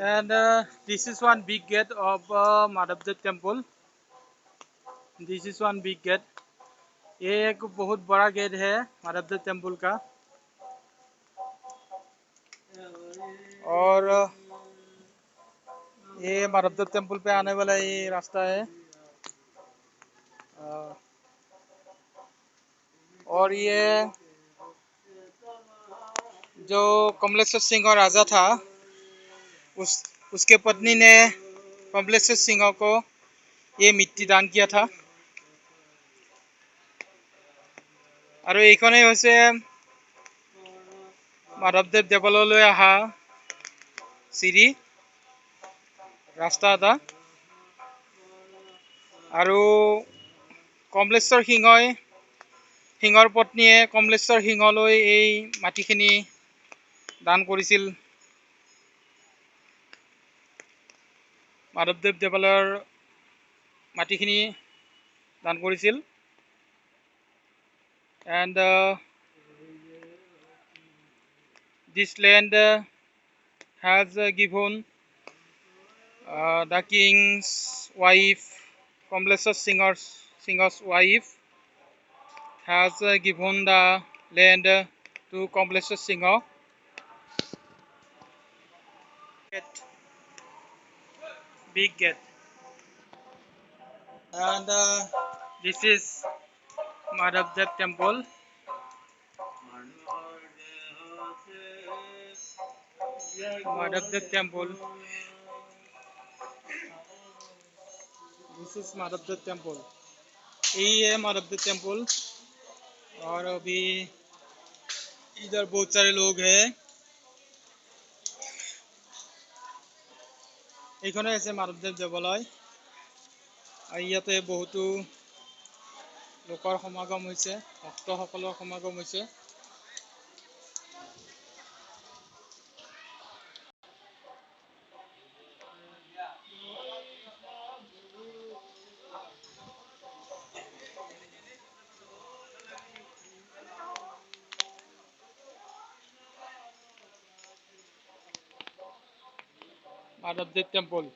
And this is one big gate of Madhab temple. This is one big gate. ये एक बहुत बड़ा gate है माधव टेम्पल का। और ये माधव टेम्पल पे आने वाला ये रास्ता है। और ये जो कमलेश्वर सिंह और राजा था उसके पत्नी ने कमलेश्वर सिंह को ये मिट्टी दान किया था। और এইখনে হৈছে মাধৱদেৱ দেৱালয়লৈ অহা চিৰি ৰাস্তা এটা। আৰু কমলেশ্বৰ সিংহৰ পত্নীয়ে কমলেশ্বৰ সিংহলৈ এই মাটিখিনি দান কৰিছিল। মাধৱদেৱ দেৱালয়ৰ মাটিখিনি দান কৰিছিল। And this land has given the king's wife, Kamleshwar Singh's wife has given the land to Kamleshwar Singh. Big gate. And this is Madhavdev temple. Madhavdev temple. This is Madhavdev temple. ये है Madhavdev temple. और अभी इधर बहुत सारे लोग हैं। এইখনে আছে মাধৱদেৱ দেৱালয়। আৰু ইয়াতে বহুতো লোকৰ সমাগম হৈছে, ভক্তসকলৰ সমাগম হৈছে। Madhavdev temple.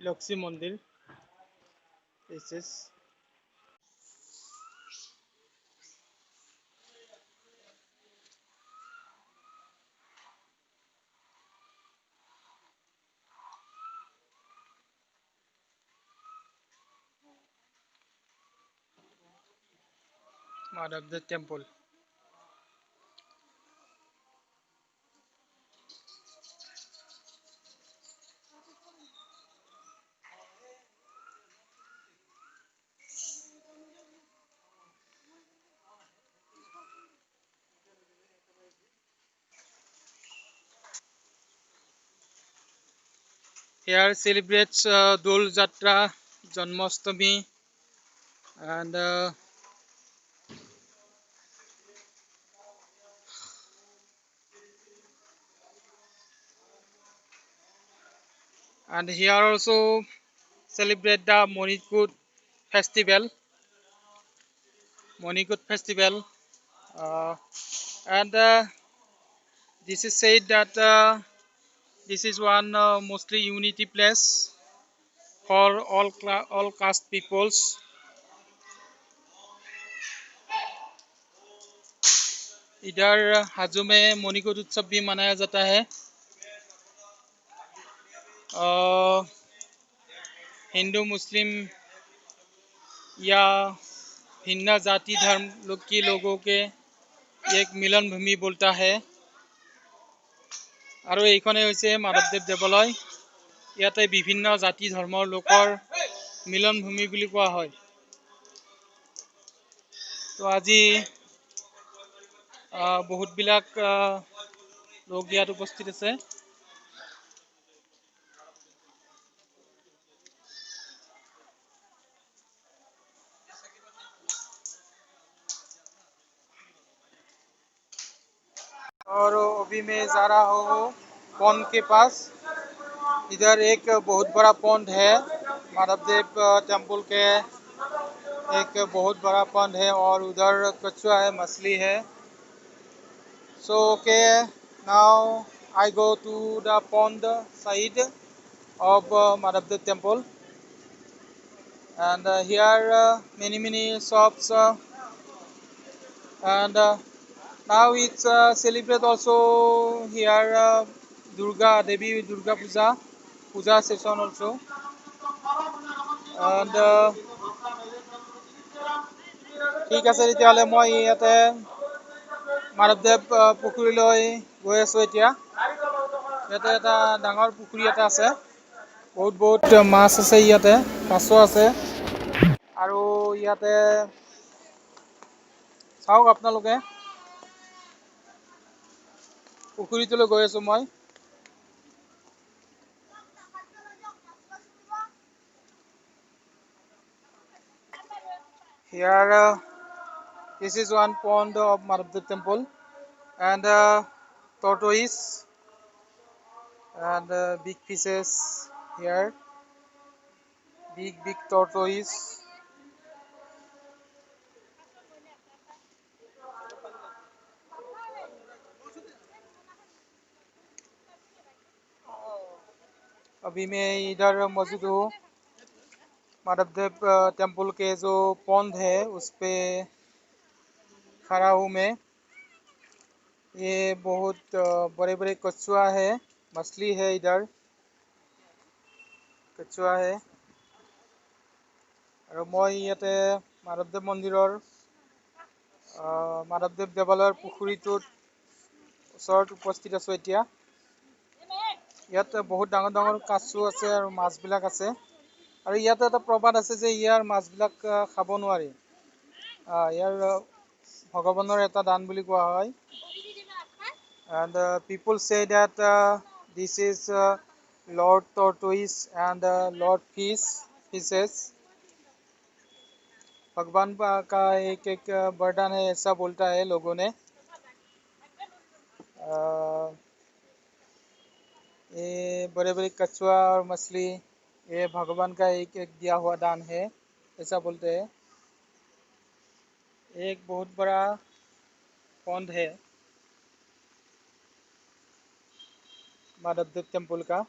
Lakshmi Mandir. This is Madhavdev temple. Here celebrates Dol Jatra, Janmashtami, and here also celebrate the Monikut festival. And this is said that this is one mostly unity place for all caste peoples. इधर हाजू में मोनिकुट उत्सव भी मनाया जाता है। हिंदू मुस्लिम या भिन्न जाति धर्म के लोगों के एक मिलन भूमि बोलता है। আৰু এইখনে হৈছে মাধৱদেৱ দেৱালয়। ইয়াতে বিভিন্ন জাতি ধৰ্মৰ লোকৰ মিলন ভূমি বুলি কোৱা হয়। তো আজি বহুত বিলাক लोग ইয়াত উপস্থিত আছে। और अभी मैं जा रहा हूँ पौंड के पास। इधर एक बहुत बड़ा पौंड है, माधवदेव टेम्पल के एक बहुत बड़ा पौंड है, और उधर कछुआ है, मछली है। So okay, now I go to the pond side of Madhavdev temple, and here many shops, and now it's celebrate also here Durga Devi Durga Puja session also, and ঠিক আছে তেতিয়াহ'লে মই ইয়াতে মাধৱদেৱ পুখুৰীলৈ গৈ আছোঁ এতিয়া। ইয়াতে এটা ডাঙৰ পুখুৰী এটা আছে, বহুত মাছ আছে, ইয়াতে কাছ আছে, আৰু ইয়াতে চাওক আপোনালোকে, পুখুৰীটোলৈ গৈ আছোঁ মই। Here this is one pond of Madhavdev temple, and tortoise and big fishes here, big tortoise. अभी मैं इधर मौजूद हूँ माधवदेव टेम्पल के जो पौंड है उस पे खड़ा हूँ मैं। ये बहुत बड़े कछुआ है, मछली है, इधर कछुआ है। আৰু মই ইয়াতে মাধৱদেৱ মন্দিৰৰ মাধৱদেৱ দেৱালয়ৰ পুখুৰীটোত ওচৰত উপস্থিত আছোঁ এতিয়া। ইয়াত বহুত ডাঙৰ কাছু আছে আৰু মাছবিলাক আছে, আৰু ইয়াতে এটা প্ৰবাদ আছে যে ইয়াৰ মাছবিলাক খাব নোৱাৰি, ইয়াৰ ভগৱানৰ এটা দান বুলি কোৱা হয়। And people say that this is Lord Tortoise and Lord Fishes. भगवान का एक वरदान है, ऐसा बोलता है लोगों ने। ये बड़े कछुआ और मछली ये भगवान का एक दिया हुआ दान है, ऐसा बोलते हैं। एक बहुत बड़ा पौंड है माधवदेव टेम्पल का।